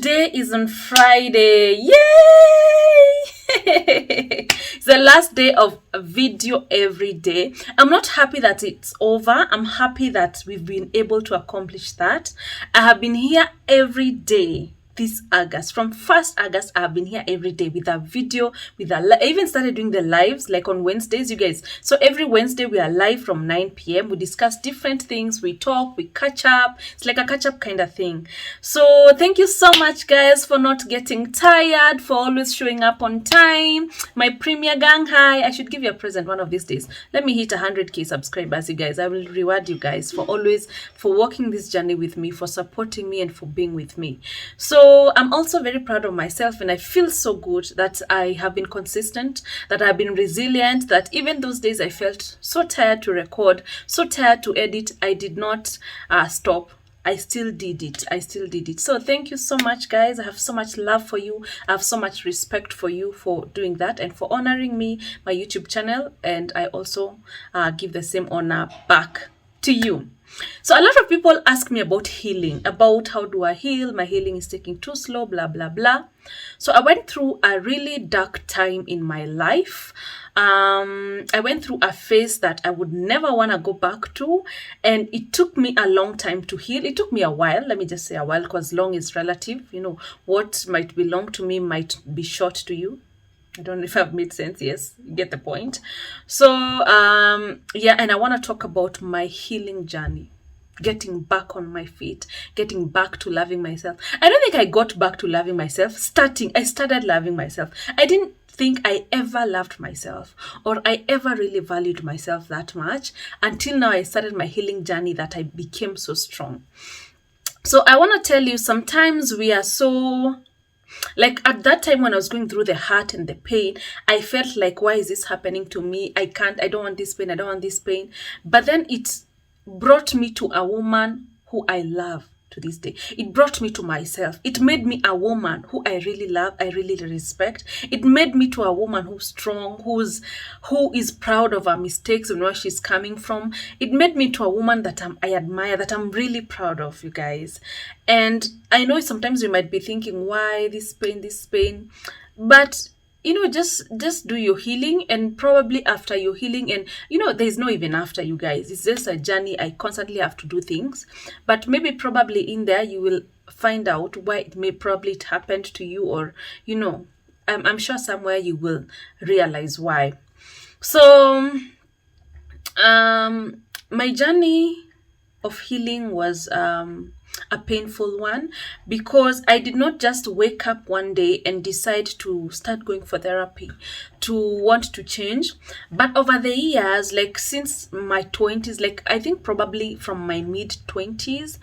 Today is on Friday. Yay! It's the last day of a video every day. I'm not happy that it's over. I'm happy that we've been able to accomplish that. I have been here every day this August. From 1st August, I have been here every day with a video, I even started doing the lives like on Wednesdays, you guys. So every Wednesday we are live from 9 p.m. We discuss different things, we talk, we catch up. It's like a catch up kind of thing. So thank you so much, guys, for not getting tired, for always showing up on time. My premier gang, hi. I should give you a present one of these days. Let me hit 100k subscribers, you guys. I will reward you guys for walking this journey with me, for supporting me, and for being with me. So I'm also very proud of myself, and I feel so good that I have been consistent, that I've been resilient, that even those days I felt so tired to record, so tired to edit, I did not stop. I still did it. So thank you so much, guys. I have so much love for you. I have so much respect for you for doing that and for honoring me, my YouTube channel, and I also give the same honor back to you. So a lot of people ask me about healing, about how do I heal, my healing is taking too slow, blah blah blah. So I went through a really dark time in my life. I went through a phase that I would never want to go back to, and it took me a long time to heal. It took me a while, let me just say a while, because long is relative. You know, what might be long to me might be short to you. I don't know if I've made sense. Yes, you get the point. So yeah, and I want to talk about my healing journey, getting back on my feet, getting back to loving myself. I don't think I got back to loving myself. I started loving myself. I didn't think I ever loved myself, or I ever really valued myself that much until now I started my healing journey, that I became so strong. So I want to tell you, sometimes we are so, like at that time when I was going through the hurt and the pain, I felt like, why is this happening to me? I don't want this pain. I don't want this pain. But then it brought me to a woman who I love to this day. It brought me to myself. It made me a woman who I really love, I really respect. It made me to a woman who's strong, who is proud of her mistakes and where she's coming from. It made me to a woman that I admire, that I'm really proud of, you guys. And I know sometimes you might be thinking, why this pain? But you know, just do your healing, and probably after your healing, and you know, there's no even after, you guys. It's just a journey. I constantly have to do things, but maybe probably in there you will find out why it happened to you, or you know, I'm sure somewhere you will realize why. So my journey of healing was a painful one, because I did not just wake up one day and decide to start going for therapy, to want to change. But over the years, like since my 20s, like I think probably from my mid-20s,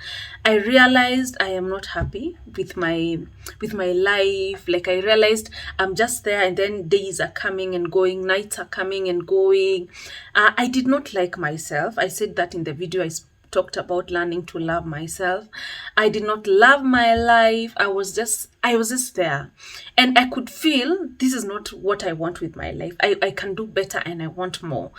I realized I am not happy with my life. Like I realized I'm just there, and then days are coming and going, nights are coming and going. I did not like myself. I said that in the video I talked about learning to love myself. I did not love my life. I was just there, and I could feel this is not what I want with my life. I can do better, and I want more.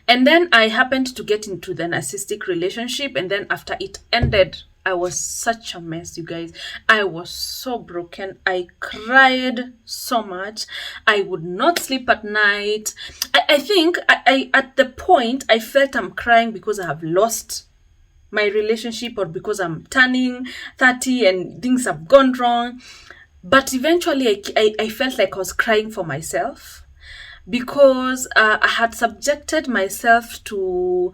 And then I happened to get into the narcissistic relationship, and then after it ended, I was such a mess, you guys. I was so broken. I cried so much. I would not sleep at night. I think I at the point I felt I'm crying because I have lost my relationship, or because I'm turning 30 and things have gone wrong. But eventually I felt like I was crying for myself, because I had subjected myself to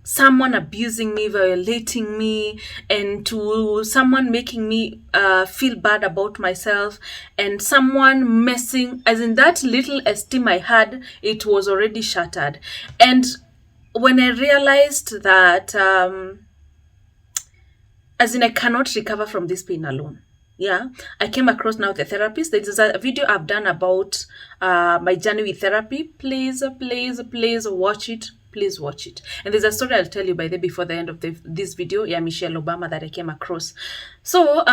someone abusing me, violating me, and to someone making me feel bad about myself, and someone messing, as in that little esteem I had, it was already shattered. And when I realized that, as in I cannot recover from this pain alone, yeah, I came across now the therapist. There's a video I've done about my journey with therapy. Please watch it. Please watch it. And there's a story I'll tell you by the before the end of this video. Yeah, Michelle Obama, that I came across. So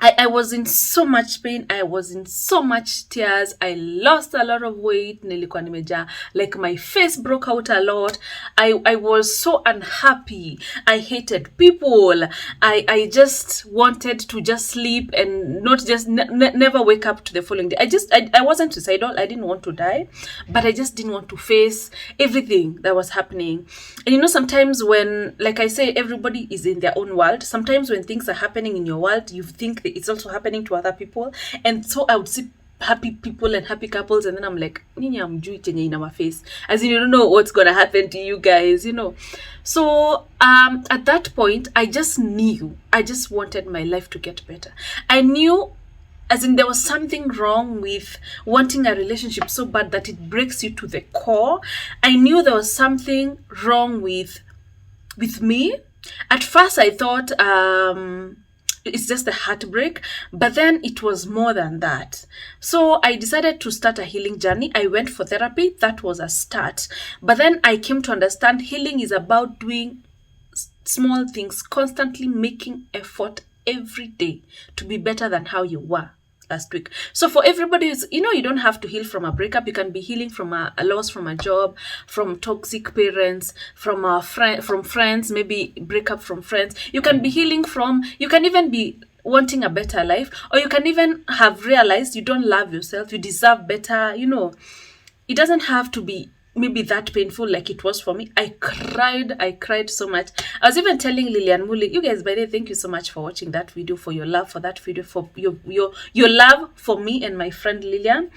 I was in so much pain. I was in so much tears. I lost a lot of weight. Nilikuwa nimejaa. Like my face broke out a lot. I was so unhappy. I hated people. I just wanted to just sleep and not just never wake up to the following day. I wasn't suicidal. I didn't want to die, but I just didn't want to face everything that was happening. And you know, sometimes when, like I say, everybody is in their own world. Sometimes when things are happening in your world, you think that it's also happening to other people. And so I would see happy people and happy couples, and then I'm like, Nini amjui chenye in our face, as in, you don't know what's gonna happen to you guys, you know. So at that point, I just knew I just wanted my life to get better. I knew, as in, there was something wrong with wanting a relationship so bad that it breaks you to the core. I knew there was something wrong with me. At first I thought it's just a heartbreak, but then it was more than that. So I decided to start a healing journey. I went for therapy. That was a start. But then I came to understand healing is about doing small things, constantly making effort every day to be better than how you were last week. So for everybody, you know, you don't have to heal from a breakup. You can be healing from a loss from a job, from toxic parents, from from friends, maybe breakup from friends. You can be healing from, you can even be wanting a better life, or you can even have realized you don't love yourself, you deserve better, you know. It doesn't have to be maybe that painful like it was for me. I cried so much. I was even telling Lilian Muli, you guys, by the way, thank you so much for watching that video, for your love for that video, for your love for me and my friend Lilian.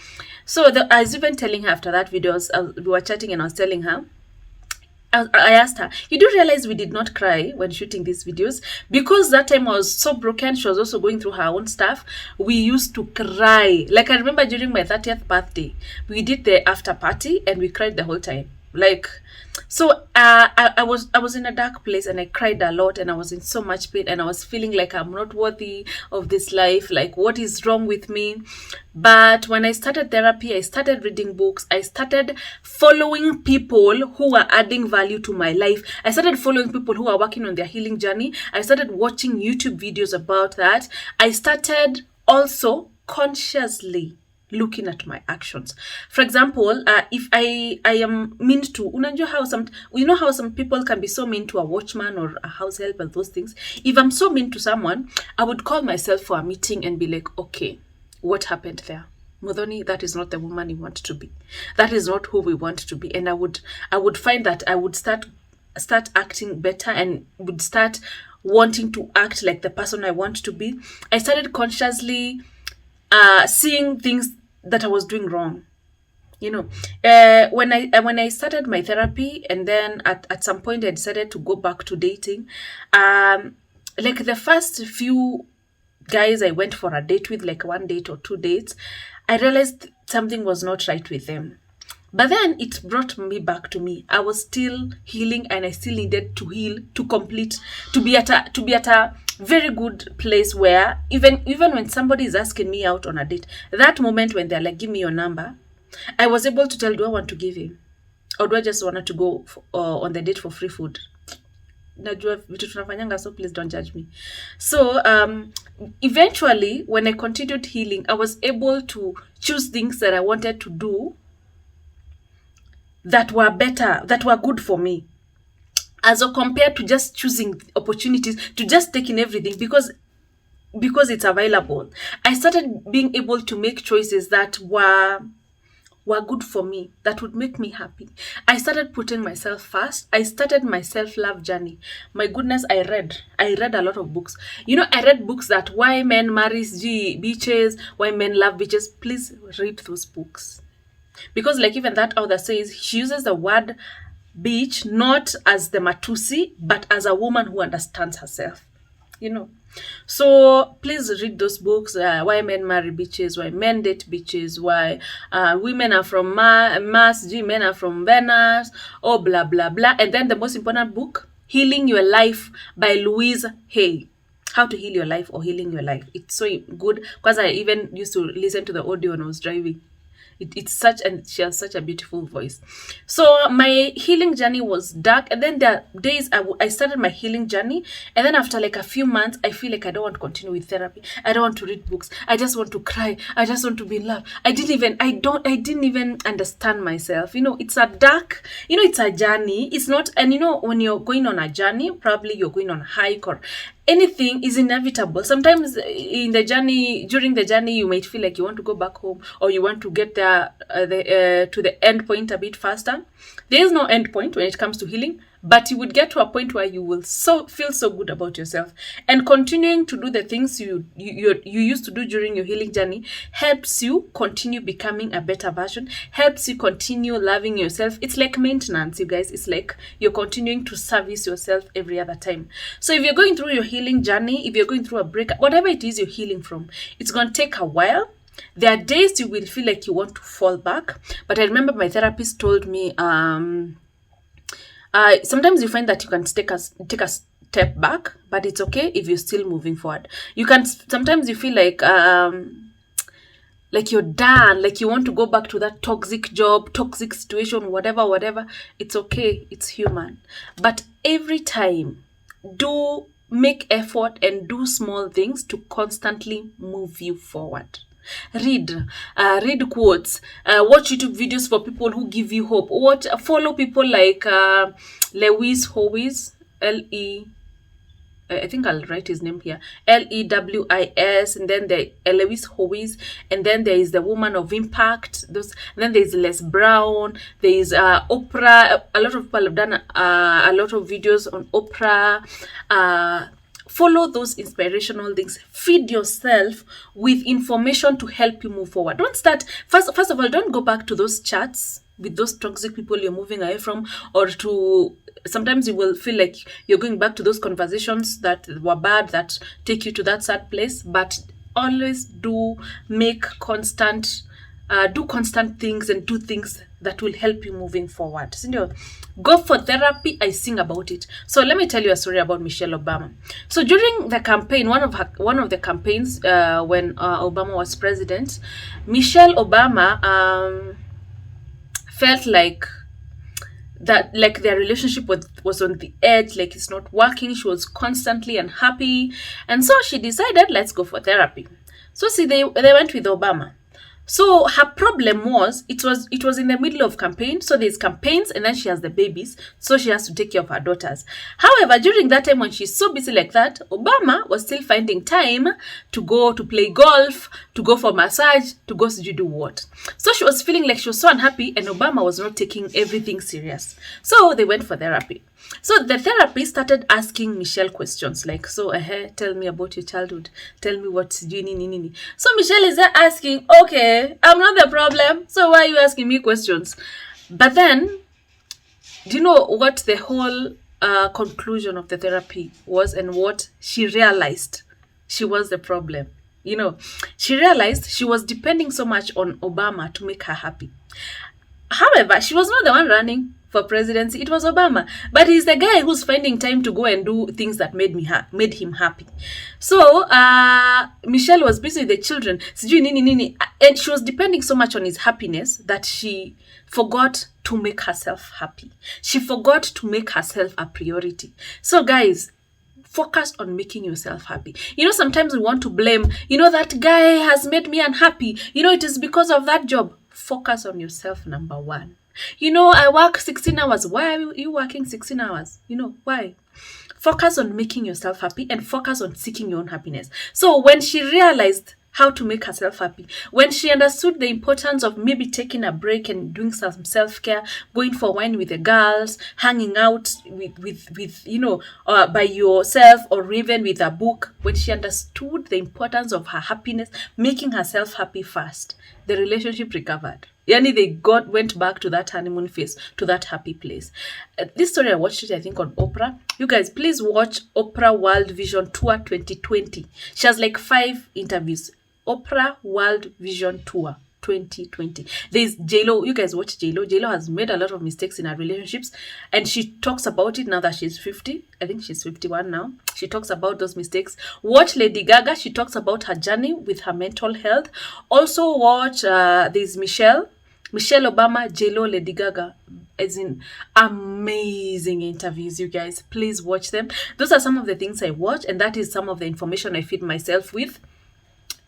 So I was even telling her after that video, we were chatting, and I was telling her, I asked her, you do realize we did not cry when shooting these videos? Because that time I was so broken. She was also going through her own stuff. We used to cry. Like, I remember during my 30th birthday, we did the after party and we cried the whole time. Like, so I was in a dark place, and I cried a lot, and I was in so much pain, and I was feeling like I'm not worthy of this life. Like, what is wrong with me? But when I started therapy, I started reading books. I started following people who were adding value to my life. I started following people who are working on their healing journey. I started watching YouTube videos about that. I started also consciously looking at my actions. For example, if I am mean to, you know how some people can be so mean to a watchman or a house help and those things. If I'm so mean to someone, I would call myself for a meeting and be like, okay, what happened there? Muthoni, that is not the woman you want to be. That is not who we want to be. And I would find that I would start acting better, and would start wanting to act like the person I want to be. I started consciously seeing things that I was doing wrong. You know, when I started my therapy, and then at some point I decided to go back to dating. Like, the first few guys I went for a date with, like 1 date or 2 dates, I realized something was not right with them. But then it brought me back to me. I was still healing, and I still needed to heal, to complete, to be at a very good place where even when somebody is asking me out on a date, that moment when they're like, give me your number, I was able to tell, do I want to give him, or do I just want to go on the date for free food? Najua vitu tunafanyanga, so please don't judge me. So eventually, when I continued healing, I was able to choose things that I wanted to do that were better, that were good for me, as compared to just choosing opportunities, to just taking everything because it's available. I started being able to make choices that were good for me, that would make me happy. I started putting myself first. I started my self-love journey. My goodness, I read a lot of books. You know, I read books that why men marry beaches, why men love beaches. Please read those books. Because, like, even that author says, she uses the word beach not as the Matusi, but as a woman who understands herself, you know. So please read those books. Why men marry beaches, why men date beaches, why women are from Mars, men are from Venus, oh, blah, blah, blah. And then the most important book, Healing Your Life by Louise Hay. How to heal your life, or healing your life. It's so good, because I even used to listen to the audio when I was driving. It's such, and she has such a beautiful voice. So my healing journey was dark, and then there are days I started my healing journey, and then after like a few months I feel like I don't want to continue with therapy. I don't want to read books. I just want to cry. I just want to be in love. I didn't even understand myself. It's a dark, it's a journey. It's not, and when you're going on a journey, probably you're going on a hike or anything is inevitable. Sometimes during the journey, you might feel like you want to go back home, or you want to get there to the end point a bit faster. There is no end point when it comes to healing, but you would get to a point where you will feel so good about yourself, and continuing to do the things you used to do during your healing journey helps you continue becoming a better version, helps you continue loving yourself. It's like maintenance, you guys. It's like you're continuing to service yourself every other time. So if you're going through your healing journey, if you're going through a breakup, whatever it is you're healing from, it's going to take a while. There are days you will feel like you want to fall back, but I remember my therapist told me sometimes you find that you can take a step back, but it's okay if you're still moving forward. Sometimes you feel like you're done, like you want to go back to that toxic job, toxic situation, whatever. It's okay, it's human. But every time, do make effort and do small things to constantly move you forward. Read quotes, watch YouTube videos for people who give you hope. Follow people like Lewis Howes, I think I'll write his name here, Lewis, and then there Lewis Howes, and then there is the Woman of Impact. Then there is Les Brown. There is Oprah. A lot of people have done a lot of videos on Oprah. Follow those inspirational things. Feed yourself with information to help you move forward. Don't start, first of all, don't go back to those chats with those toxic people you're moving away from, or sometimes you will feel like you're going back to those conversations that were bad, that take you to that sad place. But always do constant things, and do things that will help you moving forward. Go for therapy. I sing about it. So let me tell you a story about Michelle Obama. So during the campaign, one of the campaigns when Obama was president, Michelle Obama felt like their relationship was on the edge, like it's not working. She was constantly unhappy, and so she decided, let's go for therapy. So they went with Obama. So her problem was, it was in the middle of campaign. So there's campaigns, and then she has the babies. So she has to take care of her daughters. However, during that time when she's so busy like that, Obama was still finding time to go to play golf, to go for massage, to go to do what. So she was feeling like she was so unhappy, and Obama was not taking everything serious. So they went for therapy. So the therapist started asking Michelle questions like, tell me about your childhood. Tell me what's doing. So Michelle is there asking, okay, I'm not the problem. So why are you asking me questions? But then, do you know what the whole conclusion of the therapy was, and what she realized? She was the problem. She realized she was depending so much on Obama to make her happy. However, she was not the one running for presidency. It was Obama, but he's the guy who's finding time to go and do things that made him happy. So Michelle was busy with the children, and she was depending so much on his happiness that she forgot to make herself happy. She forgot to make herself a priority. So guys, focus on making yourself happy. Sometimes we want to blame, that guy has made me unhappy. It is because of that job. Focus on yourself, number one. I work 16 hours. Why are you working 16 hours? Why? Focus on making yourself happy, and focus on seeking your own happiness. So when she realized how to make herself happy, when she understood the importance of maybe taking a break and doing some self-care, going for wine with the girls, hanging out with by yourself, or even with a book, when she understood the importance of her happiness, making herself happy first, the relationship recovered. They went back to that honeymoon phase, to that happy place. This story, I watched it, I think, on Oprah. You guys, please watch Oprah World Vision Tour 2020. She has like 5 interviews. Oprah World Vision Tour 2020. There's J-Lo. You guys watch J-Lo. J-Lo has made a lot of mistakes in her relationships, and she talks about it now that she's 50. I think she's 51 now. She talks about those mistakes. Watch Lady Gaga. She talks about her journey with her mental health. Also watch there's Michelle Obama, J-Lo, Lady Gaga, as in amazing interviews, you guys. Please watch them. Those are some of the things I watch, and that is some of the information I feed myself with.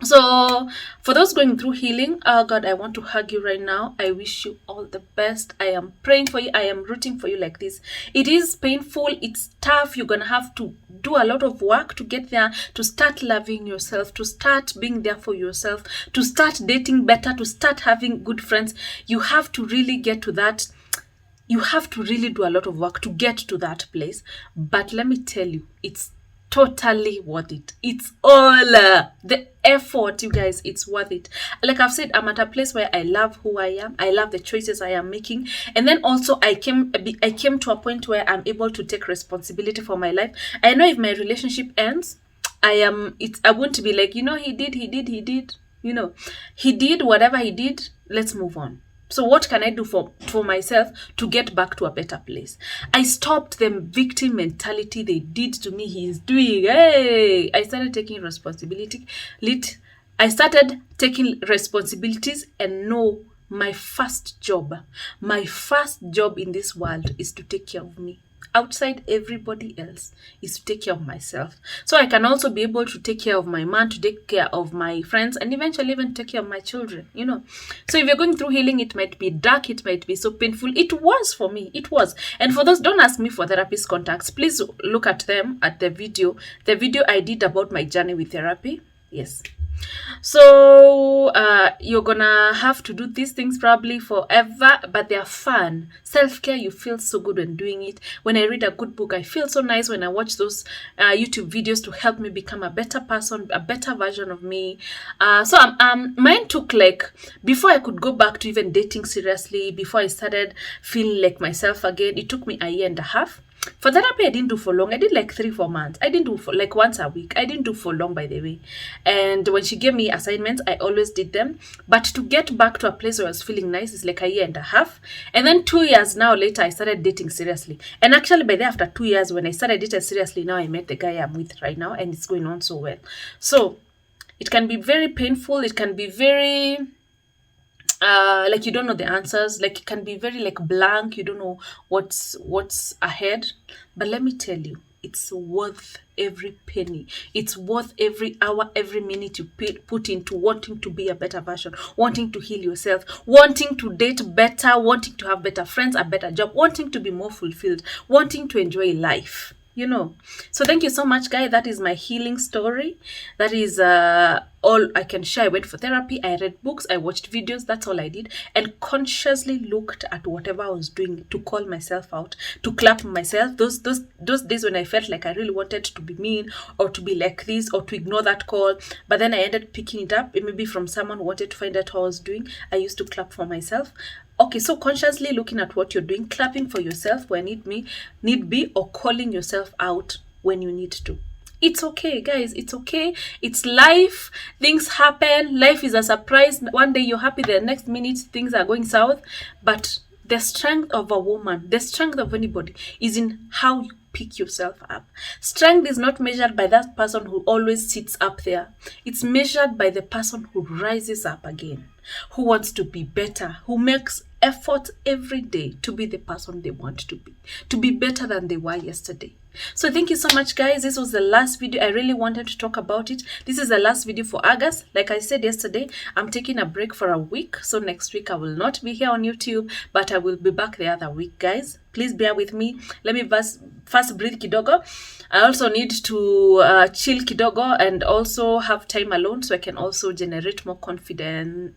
So for those going through healing, oh God, I want to hug you right now. I wish you all the best. I am praying for you. I am rooting for you like this. It is painful. It's tough. You're going to have to do a lot of work to get there, to start loving yourself, to start being there for yourself, to start dating better, to start having good friends. You have to really get to that. You have to really do a lot of work to get to that place. But let me tell you, it's totally worth it. It's all the effort, you guys. It's worth it. Like I've said, I'm at a place where I love who I am. I love the choices I am making, and then also I came to a point where I'm able to take responsibility for my life. I know if my relationship ends, I won't be like, he did, he did whatever he did. Let's move on. So what can I do for myself to get back to a better place? I stopped the victim mentality. They did to me, he is doing. Hey, I started taking responsibility. I started taking responsibilities, and know my first job in this world is to take care of me. Outside everybody else is to take care of myself. So I can also be able to take care of my man, to take care of my friends, and eventually even take care of my children, So if you're going through healing, it might be dark, it might be so painful. It was for me, it was. And for those, don't ask me for therapist contacts. Please look at them at the video I did about my journey with therapy. Yes. So you're gonna have to do these things probably forever, but they're fun. Self-care, you feel so good when doing it. When I read a good book, I feel so nice when I watch those YouTube videos to help me become a better person, a better version of me. So mine took before I could go back to even dating seriously, before I started feeling like myself again, it took me a year and a half. For therapy, I didn't do for long. I did 3-4 months. I didn't do for once a week. I didn't do for long, by the way. And when she gave me assignments, I always did them. But to get back to a place where I was feeling nice is a year and a half. And then 2 years now later, I started dating seriously. And actually, by then, after 2 years, when I started dating seriously, now I met the guy I'm with right now, and it's going on so well. So it can be very painful. It can be very you don't know the answers. It can be very blank. You don't know what's ahead. But let me tell you, it's worth every penny. It's worth every hour, every minute you put into wanting to be a better version, wanting to heal yourself, wanting to date better, wanting to have better friends, a better job, wanting to be more fulfilled, wanting to enjoy life. So thank you so much, guys. That is my healing story. That is all I can share. I went for therapy, I read books, I watched videos. That's all I did, and consciously looked at whatever I was doing to call myself out, to clap myself. Those days when I felt like I really wanted to be mean, or to be like this, or to ignore that call, but then I ended picking it up, maybe from someone who wanted to find out how I was doing. I used to clap for myself. Okay, so consciously looking at what you're doing, clapping for yourself when need be, or calling yourself out when you need to. It's okay, guys. It's okay. It's life. Things happen. Life is a surprise. One day you're happy, the next minute things are going south. But the strength of a woman, the strength of anybody, is in how you pick yourself up. Strength is not measured by that person who always sits up there. It's measured by the person who rises up again, who wants to be better, who makes effort every day to be the person they want to be better than they were yesterday. So thank you so much, guys. This was the last video. I really wanted to talk about it. This is the last video for August. Like I said yesterday, I'm taking a break for a week. So next week I will not be here on YouTube, but I will be back the other week, guys. Please bear with me. Let me first breathe kidogo. I also need to chill kidogo and also have time alone, so I can also generate more confidence,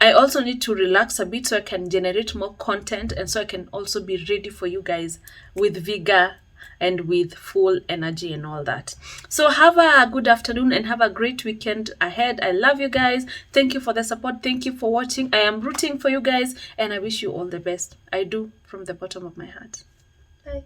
I also need to relax a bit so I can generate more content, and so I can also be ready for you guys with vigor and with full energy and all that. So have a good afternoon and have a great weekend ahead. I love you guys. Thank you for the support. Thank you for watching. I am rooting for you guys, and I wish you all the best. I do, from the bottom of my heart. Bye.